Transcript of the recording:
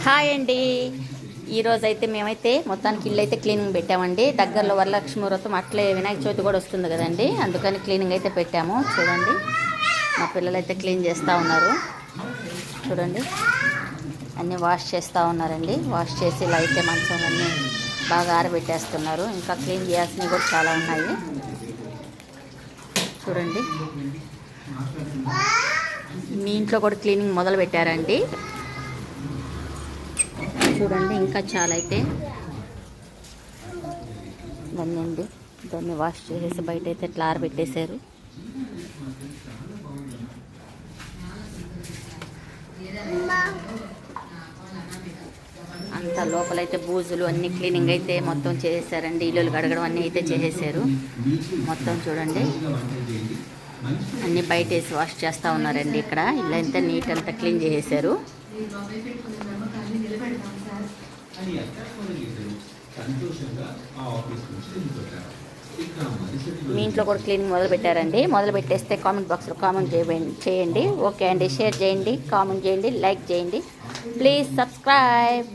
Hi అండి. ఈరోజైతే మేమైతే మొత్తానికి ఇల్లు అయితే క్లీనింగ్ పెట్టామండి. దగ్గరలో వరలక్ష్మి వ్రతం అట్లే వినాయక చవితి కూడా వస్తుంది కదండి, అందుకని క్లీనింగ్ అయితే పెట్టాము. చూడండి, మా పిల్లలు అయితే క్లీన్ చేస్తూ ఉన్నారు. చూడండి, అన్నీ వాష్ చేస్తూ ఉన్నారండి. వాష్ చేసి ఇలా అయితే మంచం అన్నీ బాగా ఆరబెట్టేస్తున్నారు. ఇంకా క్లీన్ చేయాల్సినవి కూడా చాలా ఉన్నాయి. చూడండి, మీ ఇంట్లో కూడా క్లీనింగ్ మొదలు పెట్టారండి. చూడండి, ఇంకా చాలా అయితే దాన్ని వాష్ చేసేసి బయట అయితే ఇట్లా ఆరబెట్టేశారు. అంతా లోపలైతే బూజులు అన్ని క్లీనింగ్ అయితే మొత్తం చేసేసారండి. ఇల్లులు కడగడం అన్నీ అయితే చేసేసారు. మొత్తం చూడండి, అన్నీ బయట వేసి వాష్ చేస్తూ ఉన్నారండి. ఇక్కడ ఇల్లు అంతా నీట్ అంతా క్లీన్ చేసేసారు. మీ ఇంట్లో కూడా క్లీనింగ్ మొదలు పెట్టారండి. మొదలు పెట్టేస్తే కామెంట్ బాక్స్లో కామెంట్ చేయండి. ఓకే అండి, షేర్ చేయండి, కామెంట్ చేయండి, లైక్ చేయండి. Please subscribe.